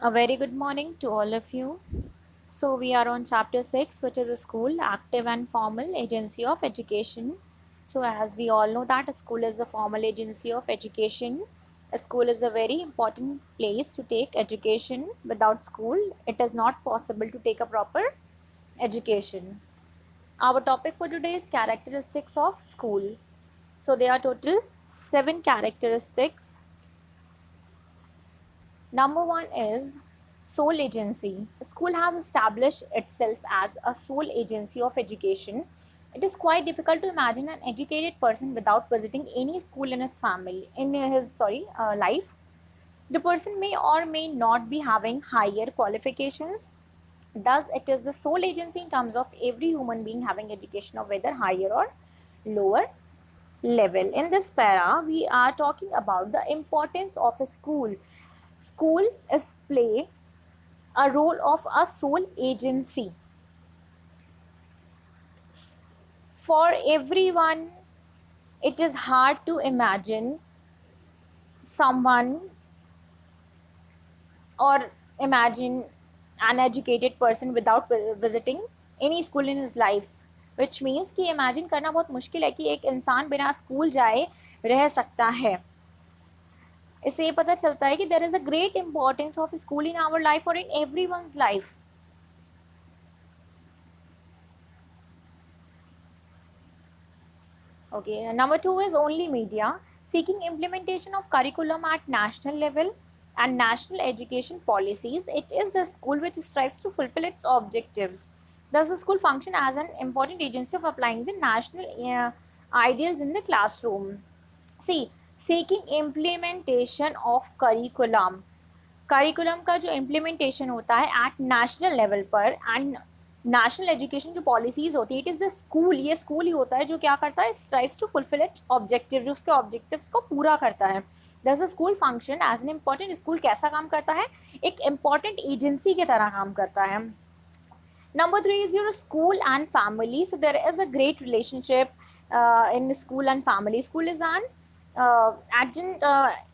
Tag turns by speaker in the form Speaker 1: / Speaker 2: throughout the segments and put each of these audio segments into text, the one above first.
Speaker 1: A very good morning to all of you. So, we are on chapter 6, which is a school, active and formal agency of education. So, as we all know, that a school is a formal agency of education. A school is a very important place to take education. Without school, it is not possible to take a proper education. Our topic for today is characteristics of school. So, there are total 7 characteristics. Number one is sole agency. The school has established itself as a sole agency of education. It is quite difficult to imagine an educated person without visiting any school in his life. The person may or may not be having higher qualifications. Thus, it is the sole agency in terms of every human being having education of whether higher or lower level. In this para, we are talking about the importance of a school. School is play a role of a sole agency. For everyone, it is hard to imagine someone or imagine an educated person without visiting any school in his life, which means कि imagine करना बहुत मुश्किल है कि एक इंसान बिना school जाए रह सकता है. इससे ये पता चलता है कि there is a great importance of school in our life or in everyone's life. Okay, number 2 is only media. Seeking implementation of curriculum at national level and national education policies, it is the school which strives to fulfill its objectives. Thus, the school function as an important agency of applying the national ideals in the classroom. See, seeking implementation of curriculum. Curriculum का जो implementation होता है at national level पर and national education जो policies होती है, it is the school. ये school ही होता है जो क्या करता है, strives to fulfil its objective, जो उसके ऑब्जेक्टिव्स को पूरा करता है. Thus a school function as an important. School कैसा काम करता है, एक इम्पॉर्टेंट एजेंसी की तरह काम करता है. Number 3 is your school and family. So there is a great relationship in school and family. School is an adjunct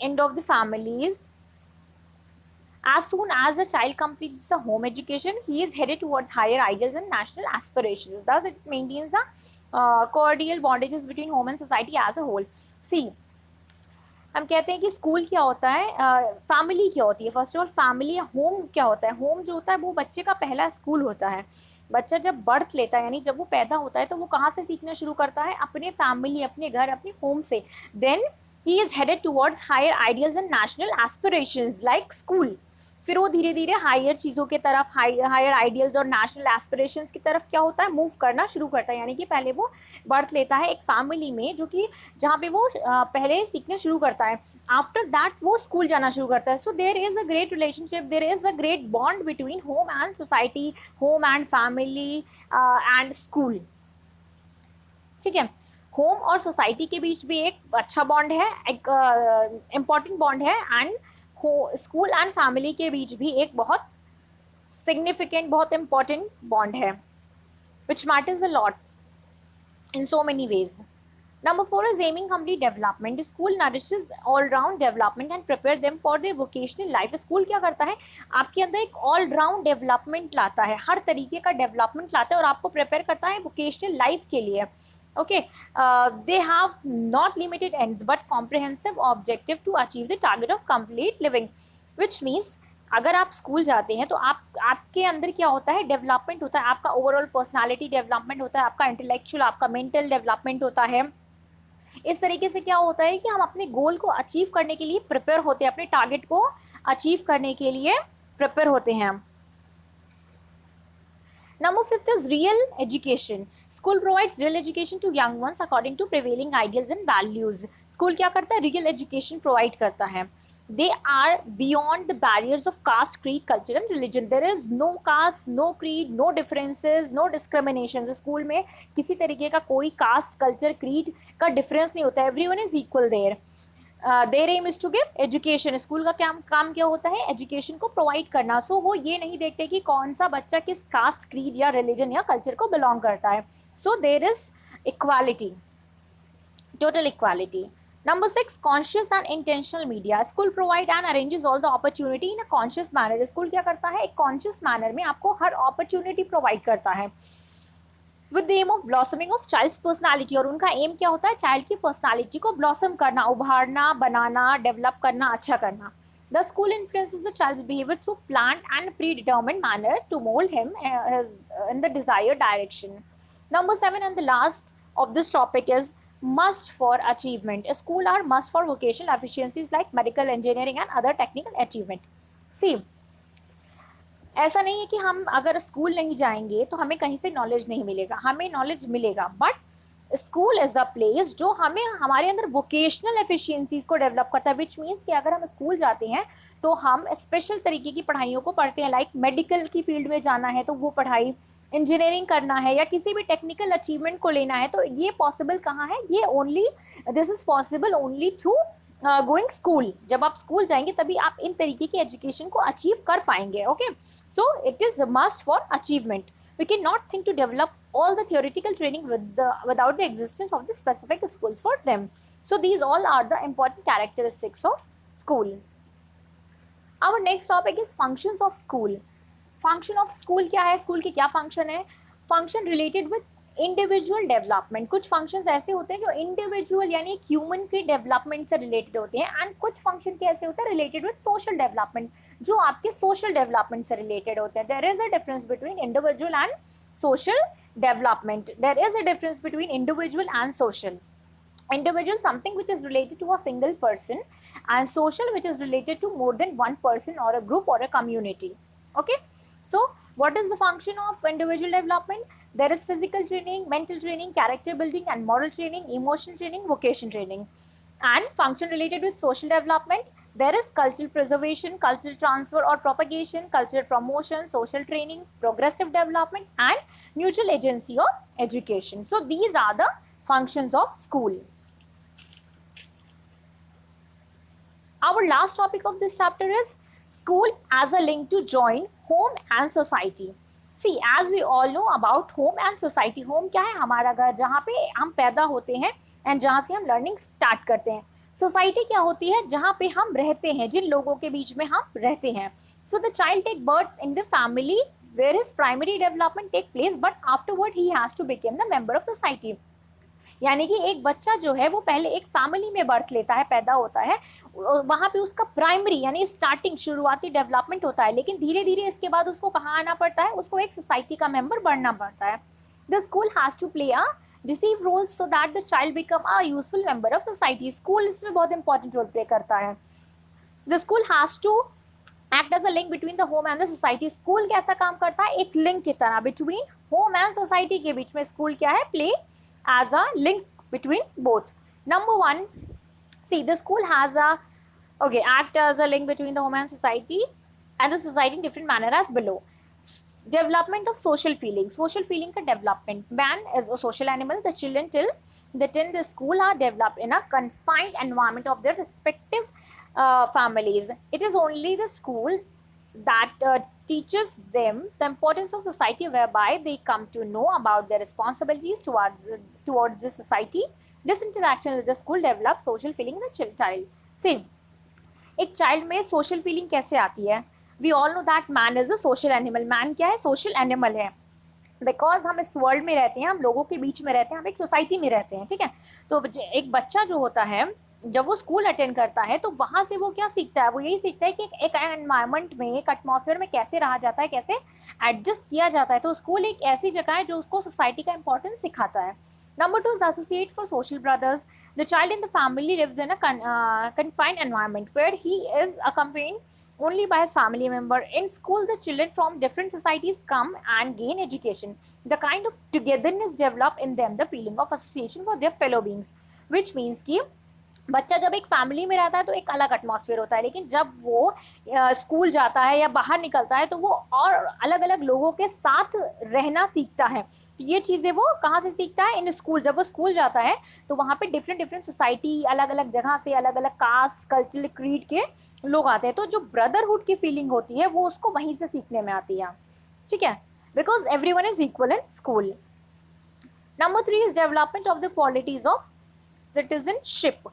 Speaker 1: end of the families. As soon as a child completes the home education, he is headed towards higher ideals and national aspirations. Thus, it maintains the cordial bondages between home and society as a whole. See, हम कहते हैं कि school क्या होता है, family क्या होती है. फर्स्ट ऑफ ऑल फैमिली या होम क्या होता है. होम जो होता है वो बच्चे का पहला स्कूल होता है. बच्चा जब बर्थ लेता है, यानी जब वो पैदा होता है, तो वो कहाँ से सीखना शुरू करता है, अपने फैमिली, अपने घर, अपने होम से. Then he is headed towards higher ideals and national aspirations like school. फिर वो धीरे धीरे हायर चीज़ों की तरफ, हायर आइडियल्स और नेशनल एस्पिरेशंस की तरफ क्या होता है, मूव करना शुरू करता है. यानी कि पहले वो बर्थ लेता है एक फैमिली में, जो कि जहाँ पे वो पहले सीखना शुरू करता है. आफ्टर दैट वो स्कूल जाना शुरू करता है. So there is a great relationship, there is a great bond between home and society, home and family and school. ठीक है, होम और सोसाइटी के बीच भी एक अच्छा बॉन्ड है, एक इम्पॉर्टेंट बॉन्ड है. एंड स्कूल एंड फैमिली के बीच भी एक बहुत सिग्निफिकेंट, बहुत इंपॉर्टेंट बॉन्ड है, विच matters a lot in so many ways. Number 4 is aiming complete development. The school nourishes all round development and prepare them for their vocational life. School क्या करता है, आपके अंदर एक ऑल राउंड डेवलपमेंट लाता है, हर तरीके का डेवलपमेंट लाता है और आपको प्रिपेयर करता है वोकेशनल लाइफ के लिए. Okay, they have not limited ends but comprehensive objective to achieve the target of complete living, which means अगर आप स्कूल जाते हैं तो आपके अंदर क्या होता है, डेवलपमेंट होता है. आपका ओवरऑल पर्सनालिटी डेवलपमेंट होता है, आपका इंटेलेक्चुअल, आपका मेंटल डेवलपमेंट होता है. इस तरीके से क्या होता है कि हम अपने गोल को अचीव करने के लिए प्रिपेयर होते हैं, अपने टारगेट को अचीव करने के लिए प्रिपेयर होते हैं. Number 5 is real education. School provides real education to young ones according to prevailing ideals and values. School क्या करता है, real education provide करता है. They are beyond the barriers of caste, creed, culture and religion. There is no caste, no creed, no differences, no discriminations. School में किसी तरीके का कोई caste, culture, creed का difference नहीं होता है. Everyone is equal there. Their aim is to give education. School का काम क्या होता है, एजुकेशन को प्रोवाइड करना. सो वो ये नहीं देखते कि कौन सा बच्चा किस कास्ट, क्रीड या रिलीजन या कल्चर को बिलोंग करता है. So there is equality, total equality. Number 6, conscious and intentional media. School provide and arranges all the opportunity in a conscious manner. School क्या करता है, एक conscious manner में आपको हर opportunity provide करता है with the aim of blossoming of child's personality. और उनका aim क्या होता है, child की personality को blossom करना, उभारना, बनाना, develop करना, अच्छा करना. The school influences the child's behavior through planned and predetermined manner to mold him in the desired direction. Number 7 and the last of this topic is must for achievement. School are must for vocational efficiencies like medical, engineering and other technical achievement. See, ऐसा नहीं है कि हम अगर school नहीं जाएंगे तो हमें कहीं से नॉलेज नहीं मिलेगा, हमें नॉलेज मिलेगा, but school is a place जो हमें हमारे अंदर वोकेशनल एफिशिएंसीज को डेवलप करता है, विच मीन्स कि अगर हम स्कूल जाते हैं तो हम स्पेशल तरीके की पढ़ाइयों को पढ़ते हैं, लाइक मेडिकल की फील्ड में जाना है तो वो पढ़ाई, इंजीनियरिंग करना है या किसी भी टेक्निकल अचीवमेंट को लेना है, तो ये पॉसिबल कहाँ है, ये only this is possible only through going school. जब आप स्कूल जाएंगे तभी आप इन तरीके की एजुकेशन को अचीव कर पाएंगे. Okay, so it is a must for achievement. We cannot think to develop all the theoretical training without the existence of the specific schools for them. So these all are the important characteristics of school. Our next topic is functions of school. Function of school क्या है, school के क्या function है. Function related with individual development. कुछ functions ऐसे होते हैं जो इंडिविजुअल यानी ह्यूमन के डेवलपमेंट से रिलेटेड होते हैं, एंड कुछ फंक्शन के ऐसे होते हैं रिलेटेड विद सोशल डेवलपमेंट, जो आपके सोशल डेवलपमेंट से रिलेटेड होते हैं. There is a difference between individual and social development. There is a difference between individual and social. Individual something which is related to a single person, and social which is related to more than one person or a group or a community. Okay, so what is the function of individual development? There is physical training, mental training, character building and moral training, emotional training, vocation training. And function related with social development, there is cultural preservation, cultural transfer or propagation, cultural promotion, social training, progressive development and mutual agency of education. So these are the functions of school. Our last topic of this chapter is school as a link to join home and society. See, as we all know about home and society. Home क्या है, हमारा घर जहाँ पे हम पैदा होते हैं एंड जहाँ से हम लर्निंग स्टार्ट करते हैं. सोसाइटी क्या होती है, जहाँ पे हम रहते हैं, जिन लोगों के बीच में हम रहते हैं. So the child take birth in the family where his primary development take place, but afterward he has to become the member of society. यानी कि एक बच्चा जो है वो पहले एक फैमिली में बर्थ लेता है, पैदा होता है, वहाँ पे उसका प्राइमरी यानी स्टार्टिंग शुरुआती डेवलपमेंट होता है, लेकिन धीरे धीरे इसके बाद उसको कहाँ आना पड़ता है, उसको एक सोसाइटी का मेंबर बनना पड़ता है. The school has to play a receive roles so that the child become a useful member of society. School इसमें बहुत इंपॉर्टेंट रोल प्ले करता है. The school has to act as a link between the home and the society. School कैसा काम करता है, एक link की तरह बिटवीन होम एंड सोसाइटी के बीच में स्कूल क्या है, play as a link between both. Number 1, see the school has a act as a link between the home and society and the society in different manner as below. Development of social feeling. Social feeling ka development. Man is a social animal. The children till they attend the school are developed in a confined environment of their respective families. It is only the school that teaches them the importance of society, whereby they come to know about their responsibilities towards the society. This interaction with the school develops social feeling in the child. See, एक child में social feeling कैसे आती है? We all know that man is a social animal. Man क्या है? Social animal है. Because हम इस वर्ल्ड में रहते हैं, हम लोगों के बीच में रहते हैं, हम एक सोसाइटी में रहते हैं. ठीक है, तो एक बच्चा जो होता है जब वो स्कूल अटेंड करता है तो वहाँ से वो क्या सीखता है, वो यही सीखता है कि एक एनवायरनमेंट में, एक एटमॉस्फेयर में कैसे रहा जाता है, कैसे एडजस्ट किया जाता है. तो स्कूल एक ऐसी जगह है जो उसको सोसाइटी का इंपॉर्टेंस सिखाता है. Number 2 is associate for social brothers. The child in the family lives in a confined environment where he is accompanied only by his family member. In school, the children from different societies come and gain education. The kind of togetherness develop in them the feeling of association for their fellow beings, which means कि बच्चा जब एक family में रहता है तो एक अलग एटमॉस्फेयर होता है, लेकिन जब वो स्कूल जाता है या बाहर निकलता है तो वो और अलग अलग लोगों के साथ रहना सीखता है. ये चीज़ें वो कहाँ से सीखता है, इन स्कूल. जब वो स्कूल जाता है तो वहाँ पे डिफरेंट सोसाइटी, अलग अलग जगह से, अलग अलग कास्ट, कल्चरल क्रीड के लोग आते हैं. तो जो ब्रदरहुड की फीलिंग होती है वो उसको वहीं से सीखने में आती है. ठीक है, because everyone is equal in school. Number 3 is development of the qualities of citizenship.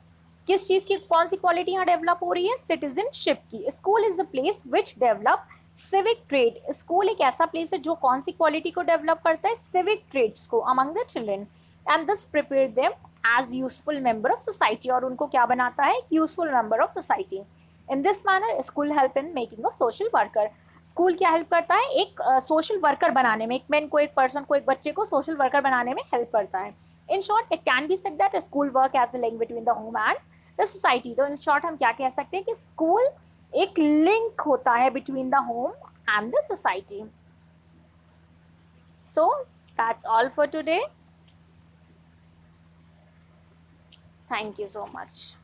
Speaker 1: किस चीज की कौन सी क्वालिटी यहाँ डेवलप हो रही है? सिटीजनशिप की। School is the place which develop civic trade. School एक ऐसा प्लेस है जो कौन सी क्वालिटी को डेवलप करता है? सिविक ट्रेड्स को among the children, and this prepare them as useful member of society, और उनको क्या बनाता है? Useful member of society. In this manner school help in making a social worker. School क्या हेल्प करता है? एक सोशल वर्कर बनाने में, एक मैन को, एक पर्सन को, एक बच्चे को सोशल वर्कर बनाने में हेल्प करता है। In short it can be said that school work as a link between the home and the society. तो इन शॉर्ट हम क्या कह सकते हैं कि स्कूल एक लिंक होता है between the home and the society. So that's all for today. Thank you so much.